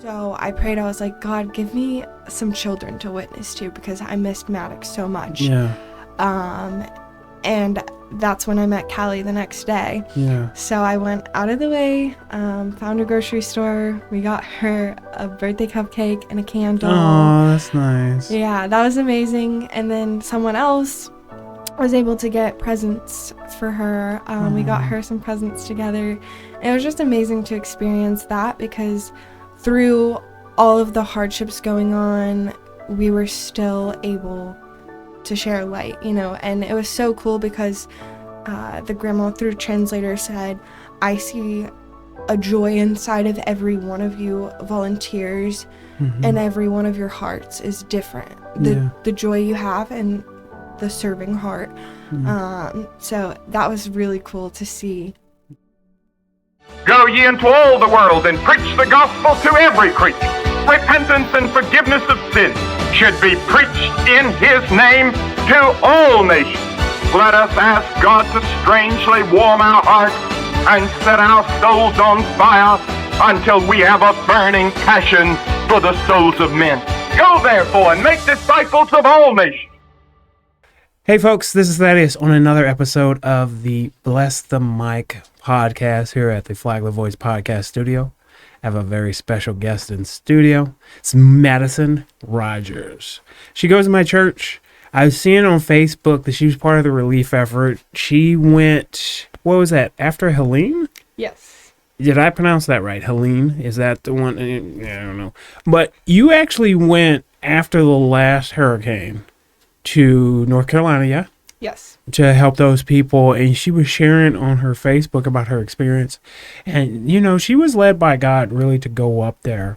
So I prayed, I was like, God, give me some children to witness to because I missed Maddox so much. Yeah. And that's when I met Callie the next day. Yeah. So I went out of the way, found a grocery store. We got her a birthday cupcake and a candle. Oh, that's nice. Yeah, that was amazing. And then someone else was able to get presents for her. We got her some presents together. It was just amazing to experience that because through all of the hardships going on, we were still able to share light, and it was so cool because the grandma through translator said, I see a joy inside of every one of you volunteers, and every one of your hearts is different. The joy you have and the serving heart. So that was really cool to see. Go ye into all the world and preach the gospel to every creature. Repentance and forgiveness of sin should be preached in his name to all nations. Let us ask God to strangely warm our hearts and set our souls on fire until we have a burning passion for the souls of men. Go therefore and make disciples of all nations. Hey folks, this is Thaddeus on another episode of the Bless the Mic podcast here at the Flagler Voice podcast studio. I have a very special guest in studio. It's Madison Rogers. She goes to my church. I was seeing on Facebook that she was part of the relief effort. She went, what was that, after Helene? Yes. Did I pronounce that right? Helene? Is that the one? I don't know. But you actually went after the last hurricane to North Carolina, yeah? Yes. To help those people, and she was sharing on her Facebook about her experience, and she was led by God really to go up there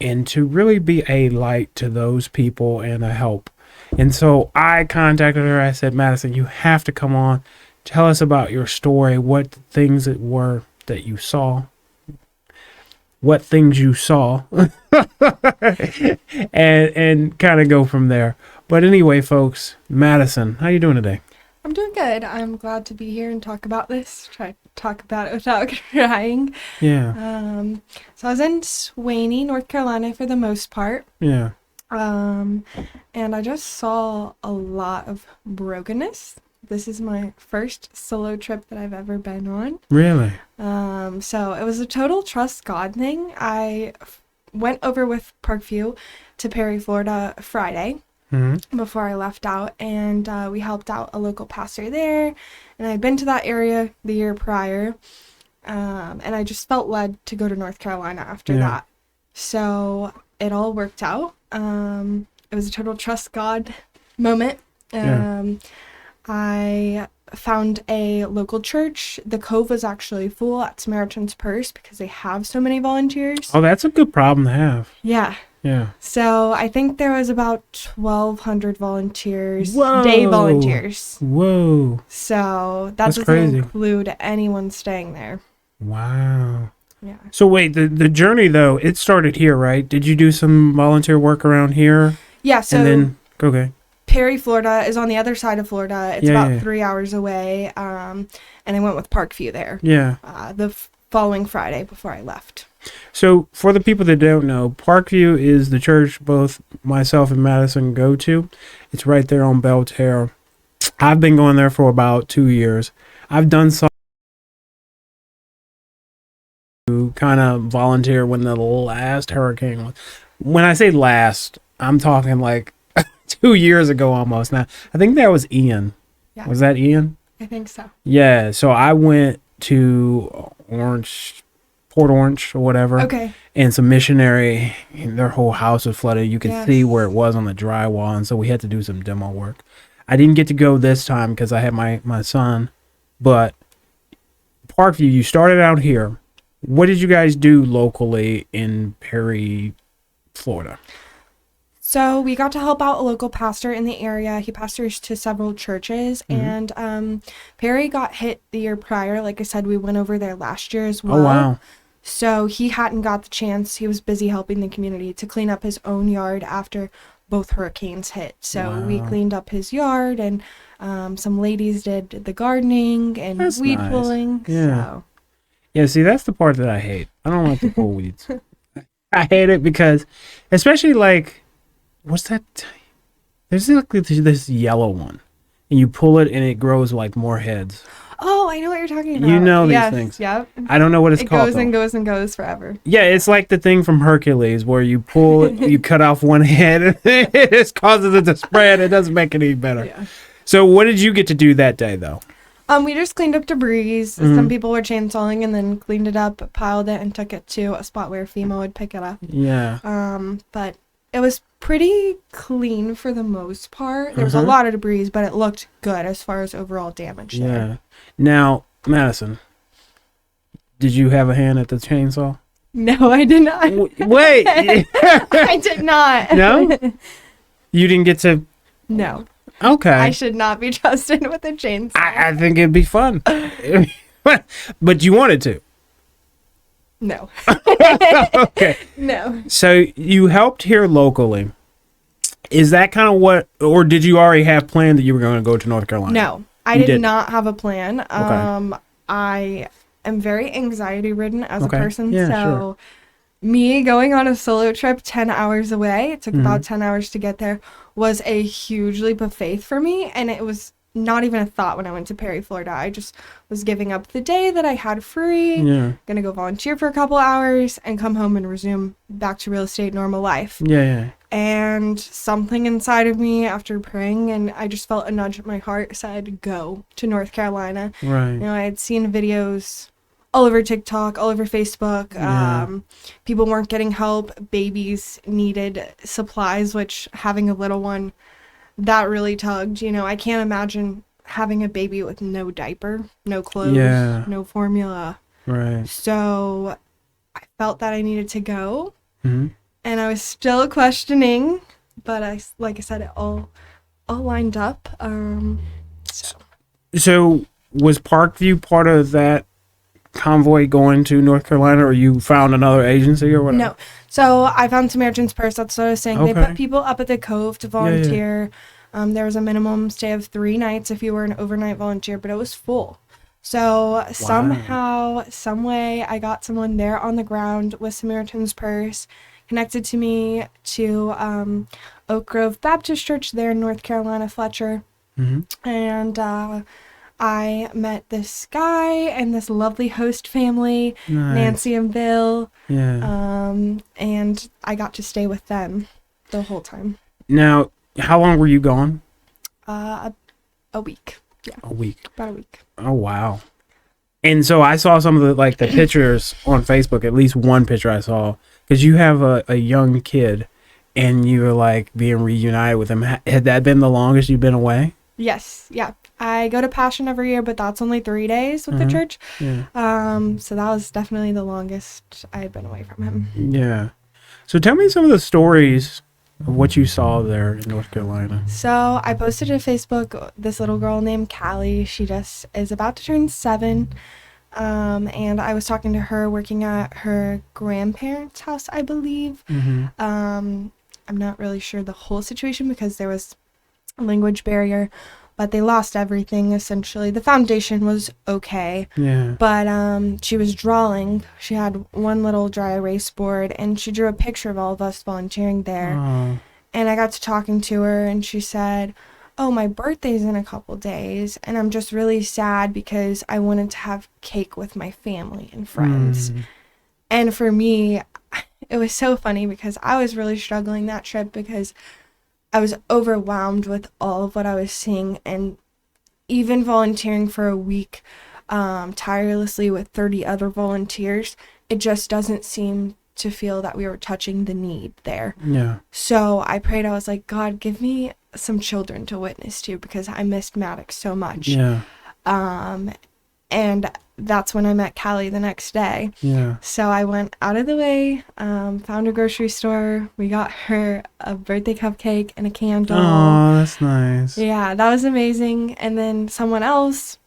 and to really be a light to those people and a help. And so I contacted her. I said, Madison, you have to come on, tell us about your story, what things it were that you saw, what things you saw, and kind of go from there. But anyway, folks, Madison, how you doing today? I'm doing good. I'm glad to be here and talk about this. Try to talk about it without crying. Yeah. So I was in Swaney, North Carolina for the most part. Yeah. And I just saw a lot of brokenness. This is my first solo trip that I've ever been on. Really? So it was a total trust God thing. I went over with Parkview to Perry, Florida Friday. Before I left out, and we helped out a local pastor there, and I'd been to that area the year prior, and I just felt led to go to North Carolina after that. So it all worked out. It was a total trust God moment. I found a local church. The Cove was actually full at Samaritan's Purse because they have so many volunteers. Oh, that's a good problem to have. Yeah. Yeah. So I think there was about 1,200 volunteers, Whoa. Day volunteers. Whoa. So that That's doesn't crazy. include anyone staying there. Wow. Yeah. So wait, the journey though, it started here, right? Did you do some volunteer work around here? Yeah, so And then, okay. Perry, Florida is on the other side of Florida. It's about 3 hours away. And I went with Parkview there. Yeah. The following Friday before I left. So for the people that don't know, Parkview is the church both myself and Madison go to. It's right there on Belterre. I've been going there for about 2 years. I've done some to kind of volunteer when the last hurricane was. When I say last, I'm talking like 2 years ago almost. Now, I think that was Ian. Yeah. Was that Ian? I think so. Yeah. So I went to Port Orange or whatever. Okay. And some missionary, their whole house was flooded. You could see where it was on the drywall. And so we had to do some demo work. I didn't get to go this time because I had my son. But Parkview, you started out here. What did you guys do locally in Perry, Florida? So we got to help out a local pastor in the area. He pastors to several churches. And Perry got hit the year prior. Like I said, we went over there last year as well. Oh, wow. So he hadn't got the chance. He was busy helping the community to clean up his own yard after both hurricanes hit. So we cleaned up his yard, and some ladies did the gardening and weed pulling. Yeah. So. Yeah, see, that's the part that I hate. I don't like to pull weeds. I hate it because, especially like, what's that? There's like this yellow one, and you pull it and it grows like more heads. Oh, I know what you're talking about. You know these Yes, things. Yep. I don't know what it's It called. goes though. and goes and goes forever. Yeah, it's like the thing from Hercules where you pull it, you cut off one head, and it just causes it to spread. It doesn't make it any better. Yeah. So, what did you get to do that day, though? We just cleaned up debris. Some people were chainsawing and then cleaned it up, piled it, and took it to a spot where FEMA would pick it up. Yeah. But it was pretty clean for the most part. There was a lot of debris, but it looked good as far as overall damage there. Yeah. Now, Madison, did you have a hand at the chainsaw? No, I did not. Wait. I did not. No? You didn't get to. No. Okay. I should not be trusted with a chainsaw. I think it'd be fun. But you wanted to. No. Okay. No. So you helped here locally. Is that kind of what, or did you already have planned that you were going to go to North Carolina? No. I You did didn't. not have a plan. Okay. I am very anxiety ridden as Okay. a person. Yeah, so sure. me going on a solo trip 10 hours away, it took Mm-hmm. about 10 hours to get there, was a huge leap of faith for me. And it was not even a thought when I went to Perry, Florida. I just was giving up the day that I had free, Yeah. gonna go volunteer for a couple hours and come home and resume back to real estate normal life. Yeah. And something inside of me after praying, and I just felt a nudge at my heart, said go to North Carolina. Right. You know, I had seen videos all over TikTok, all over Facebook. Yeah. People weren't getting help. Babies needed supplies, which having a little one, that really tugged. You know, I can't imagine having a baby with no diaper, no clothes, Yeah. no formula. Right. So I felt that I needed to go. Mm-hmm. And I was still questioning, but like I said, it all lined up. So was Parkview part of that convoy going to North Carolina, or you found another agency or whatever? No. So I found Samaritan's Purse. That's what I was saying. They Okay. put people up at the Cove to volunteer. There was a minimum stay of 3 nights if you were an overnight volunteer, but it was full. So somehow, some way, I got someone there on the ground with Samaritan's Purse, connected to me to Oak Grove Baptist Church there in North Carolina, Fletcher. Mm-hmm. And I met this guy and this lovely host family, Nice. Nancy and Bill. Yeah. And I got to stay with them the whole time. Now, how long were you gone? A week. Yeah, A week. about a week. Oh, wow. And so I saw some of the pictures on Facebook, at least one picture I saw, because you have a young kid and you were like being reunited with him. Had that been the longest you've been away? Yes, yeah. I go to Passion every year, but that's only 3 days with the church. Yeah. So that was definitely the longest I had been away from him. Yeah. So tell me some of the stories of what you saw there in North Carolina. So I posted to Facebook this little girl named Callie. She just is about to turn 7. And I was talking to her working at her grandparents' house, I believe. Mm-hmm. I'm not really sure the whole situation because there was a language barrier, but they lost everything essentially. The foundation was okay, Yeah. but she was drawing. She had one little dry erase board, and she drew a picture of all of us volunteering there. Oh. And I got to talking to her, and she said, "Oh, my birthday's in a couple days, and I'm just really sad because I wanted to have cake with my family and friends." And for me, it was so funny because I was really struggling that trip because I was overwhelmed with all of what I was seeing, and even volunteering for a week tirelessly with 30 other volunteers, it just doesn't seem to feel that we were touching the need there. Yeah. So I prayed, I was like, God, give me some children to witness to because I missed Maddox so much. Yeah. And that's when I met Callie the next day. Yeah. So I went out of the way, found a grocery store. We got her a birthday cupcake and a candle. Oh, that's nice. Yeah, that was amazing. And then someone else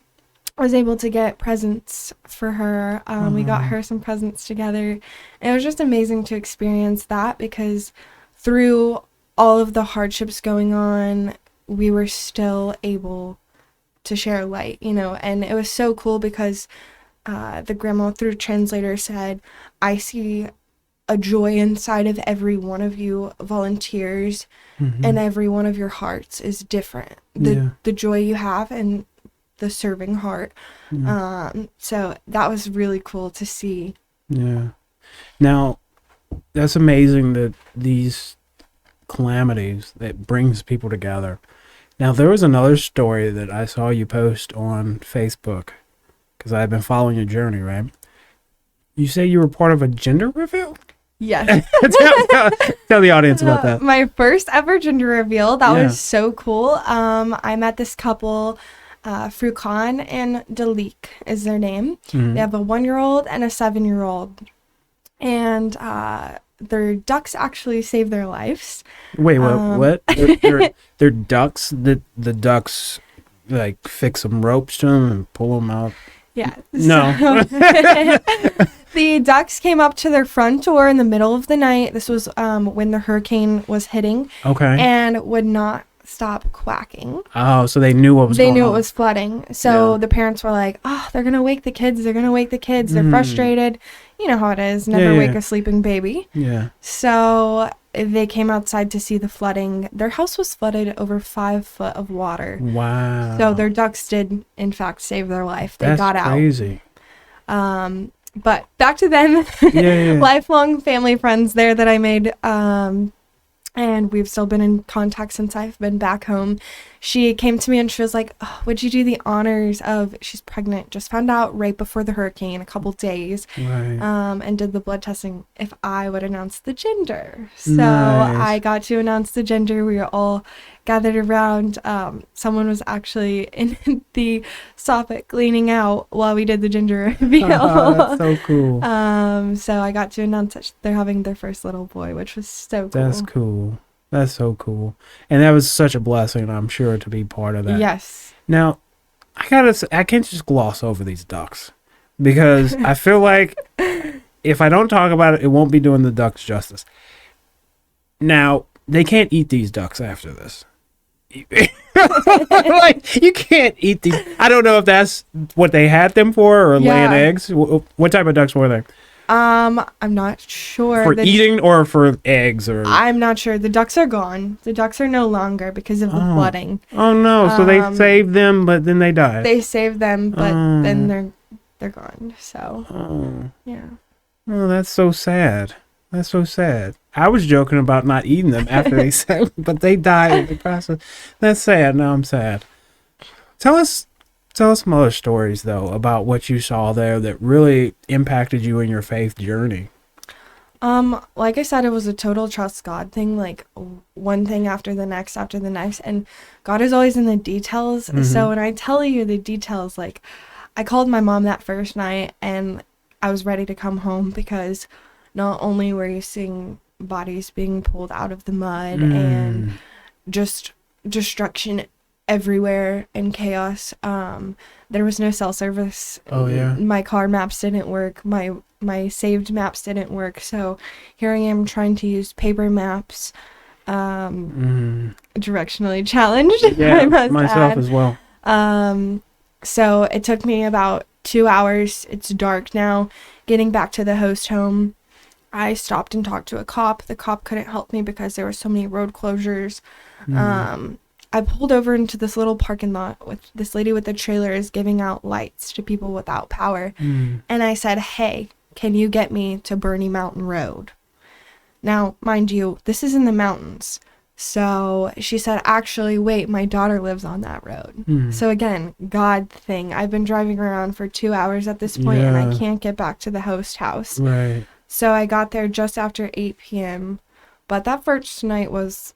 was able to get presents for her. We got her some presents together. And it was just amazing to experience that because through all of the hardships going on, we were still able to share light, you know. And it was so cool because the grandma through translator said, "I see a joy inside of every one of you volunteers, and every one of your hearts is different. The joy you have and the serving heart. So that was really cool to see. Yeah. Now, that's amazing that these calamities that brings people together. Now, there was another story that I saw you post on Facebook, because I've been following your journey, right? You say you were part of a gender reveal? Yes. Tell the audience about that. My first ever gender reveal. That was so cool. I met this couple, Furkan and Dalik is their name. They have a 1-year-old and a 7-year-old. And their ducks actually saved their lives. Wait, what? They're ducks? The ducks, like, fix some ropes to them and pull them out? Yeah. No. The ducks came up to their front door in the middle of the night. This was when the hurricane was hitting. Okay. And would not stop quacking. Oh, so they knew what was going on. They knew it was flooding. So the parents were like, oh, they're going to wake the kids. They're going to wake the kids. They're frustrated. You know how it is. Never wake a sleeping baby. Yeah. So they came outside to see the flooding. Their house was flooded over 5 foot of water. Wow. So their ducks did, in fact, save their life. They got out. That's crazy. But back to them. Lifelong family friends there that I made. And we've still been in contact since I've been back home. She came to me and she was like, oh, would you do the honors of, she's pregnant, just found out right before the hurricane, a couple days, and did the blood testing if I would announce the gender. So I got to announce the gender. We were all gathered around. Someone was actually in the soffit cleaning out while we did the gender reveal. That's so cool. So I got to announce that they're having their first little boy, which was so cool. That's cool. That's so cool. And that was such a blessing, I'm sure, to be part of that. Yes. Now, I can't just gloss over these ducks, because I feel like if I don't talk about it, it won't be doing the ducks justice. Now, they can't eat these ducks after this. Like, you can't eat these. I don't know if that's what they had them for, or laying eggs. What type of ducks were they? I'm not sure. For eating or for eggs? Or I'm not sure. The ducks are gone. The ducks are no longer because of the flooding. Oh no! So they saved them, but then they died. They saved them, but then they're gone. So yeah. Oh, that's so sad. That's so sad. I was joking about not eating them after they said, but they died in the process. That's sad. Now I'm sad. Tell us some other stories, though, about what you saw there that really impacted you in your faith journey. Like I said, it was a total trust God thing, like one thing after the next, and God is always in the details. So when I tell you the details, like, I called my mom that first night and I was ready to come home, because not only were you seeing bodies being pulled out of the mud and just destruction everywhere and chaos. There was no cell service. My car maps didn't work. My saved maps didn't work. So here I am trying to use paper maps. Directionally challenged. Yeah, myself as well. So it took me about 2 hours. It's dark now. Getting back to the host home, I stopped and talked to a cop. The cop couldn't help me because there were so many road closures. I pulled over into this little parking lot with this lady with the trailer is giving out lights to people without power. And I said, hey, can you get me to Bernie Mountain Road? Now, mind you, this is in the mountains. So she said, actually, wait, my daughter lives on that road. So again, God thing. I've been driving around for 2 hours at this point, and I can't get back to the host house. Right. So I got there just after 8 p.m. But that first night was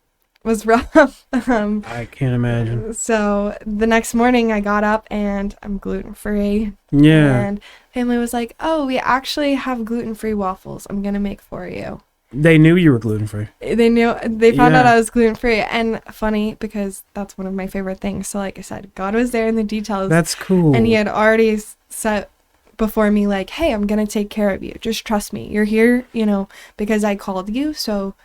rough. I can't imagine. So the next morning I got up and I'm gluten-free. Yeah. And family was like, oh, we actually have gluten-free waffles. I'm going to make for you. They knew you were gluten-free. They found out I was gluten-free. And funny, because that's one of my favorite things. So like I said, God was there in the details. That's cool. And he had already set before me like, hey, I'm going to take care of you. Just trust me. You're here, because I called you. So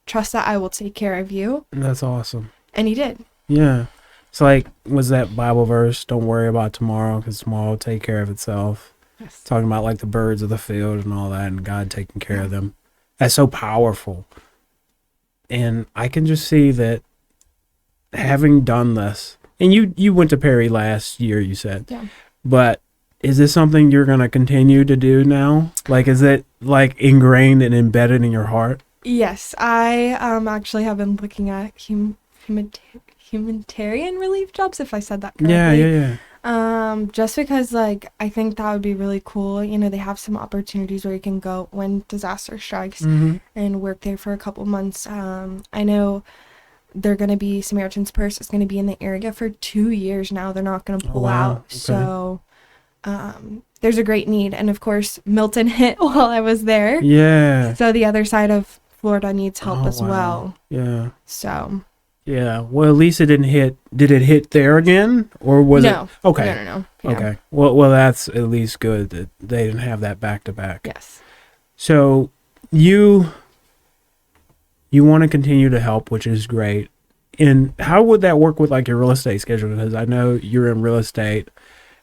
trust that I will take care of you. That's awesome. And he did. Yeah. It's like, was that Bible verse, don't worry about tomorrow, because tomorrow will take care of itself. Yes. Talking about like the birds of the field and all that, and God taking care of them. That's so powerful. And I can just see that having done this, and you went to Perry last year, you said. Yeah. But is this something you're going to continue to do now? Like, is it like ingrained and embedded in your heart? Yes, I actually have been looking at humanitarian relief jobs, if I said that correctly. Yeah. Just because, like, I think that would be really cool. You know, they have some opportunities where you can go when disaster strikes and work there for a couple months. I know they're going to be, Samaritan's Purse is going to be in the area for 2 years now. They're not going to pull out. Okay. So there's a great need. And, of course, Milton hit while I was there. Yeah. So the other side of Florida needs help as well. Yeah. So. Yeah. Well, at least it didn't hit. Did it hit there again, or was it? Okay. No. Yeah. Okay. Well, that's at least good that they didn't have that back to back. Yes. So you want to continue to help, which is great. And how would that work with like your real estate schedule? Because I know you're in real estate,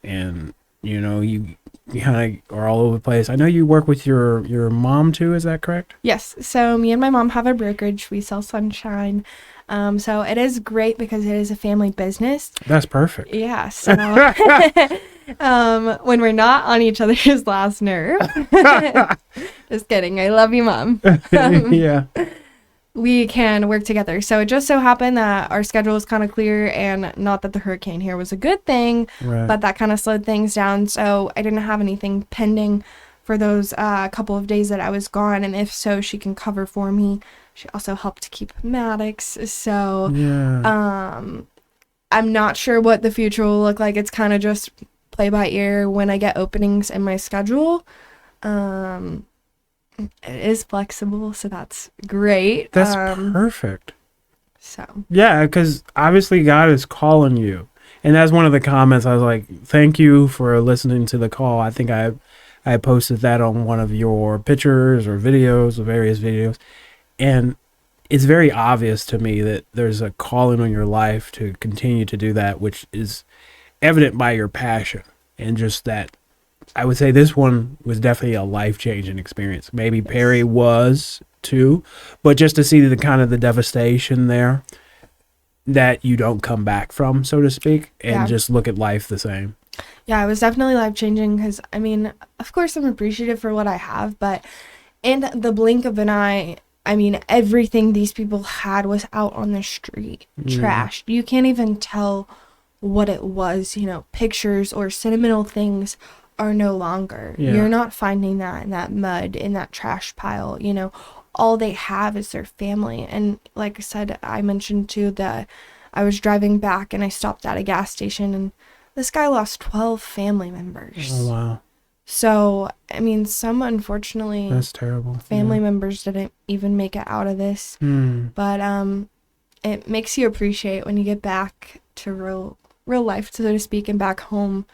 and you know you kind of are all over the place. I know you work with your mom too. Is that correct? Yes. So me and my mom have a brokerage. We sell sunshine. So it is great because it is a family business. That's perfect. Yeah. So when we're not on each other's last nerve, just kidding. I love you, Mom. Yeah. We can work together. So it just so happened that our schedule was kind of clear, and not that the hurricane here was a good thing, Right. but that kind of slowed things down. So I didn't have anything pending for those couple of days that I was gone. And if so, she can cover for me. She also helped keep Maddox. So Yeah. I'm not sure what the future will look like. It's kind of just play by ear when I get openings in my schedule. It is flexible, so that's great. That's perfect. So. Yeah, because obviously God is calling you. And that's one of the comments. I was like, thank you for listening to the call. I think I posted that on one of your pictures or videos, or various videos. And it's very obvious to me that there's a calling on your life to continue to do that, which is evident by your passion. And just that, I would say this one was definitely a life-changing experience. Maybe Perry was too, but just to see the kind of the devastation there that you don't come back from, so to speak, and just look at life the same. Yeah, it was definitely life-changing because, I mean, of course I'm appreciative for what I have, but in the blink of an eye, I mean, everything these people had was out on the street, trashed. You can't even tell what it was, you know, pictures or sentimental things are no longer. Yeah. You're not finding that in that mud, in that trash pile, you know. All they have is their family. And like I said, I mentioned too that I was driving back and I stopped at a gas station, and this guy lost 12 family members. Oh, wow. So, I mean, some unfortunately, That's terrible. family members didn't even make it out of this. But it makes you appreciate when you get back to real life, so to speak, and back home,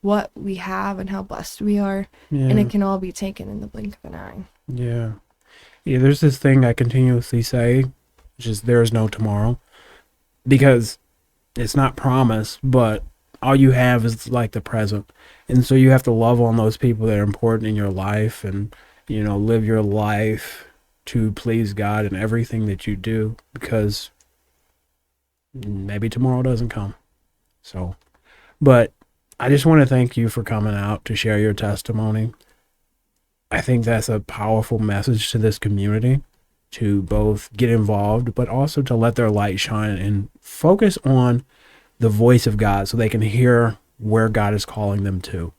what we have and how blessed we are. Yeah. And it can all be taken in the blink of an eye. Yeah. Yeah, there's this thing I continuously say, which is there is no tomorrow, because it's not promised, but all you have is like the present. And so you have to love on those people that are important in your life, and, you know, live your life to please God in everything that you do, because maybe tomorrow doesn't come. So, but I just want to thank you for coming out to share your testimony. I think that's a powerful message to this community, to both get involved, but also to let their light shine and focus on the voice of God so they can hear where God is calling them to.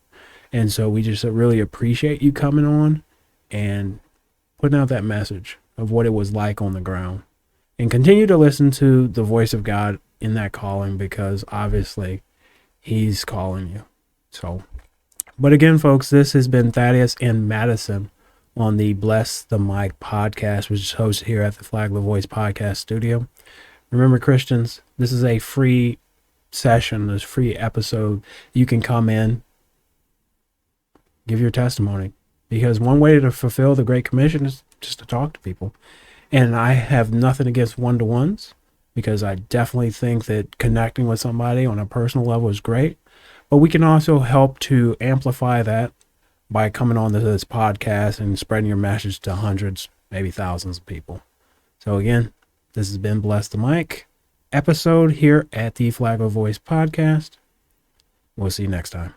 And so we just really appreciate you coming on and putting out that message of what it was like on the ground. And continue to listen to the voice of God in that calling, because obviously He's calling you. So, but again, folks, this has been Thaddeus and Madison on the Bless the Mic podcast, which is hosted here at the Flagler Voice Podcast Studio. Remember, Christians, this is a free session, this free episode. You can come in, give your testimony, because one way to fulfill the Great Commission is just to talk to people. And I have nothing against one-to-ones, because I definitely think that connecting with somebody on a personal level is great. But we can also help to amplify that by coming on to this podcast and spreading your message to hundreds maybe thousands of people. So again, this has been Bless the Mic episode here at the Flagler Voice Podcast. We'll see you next time.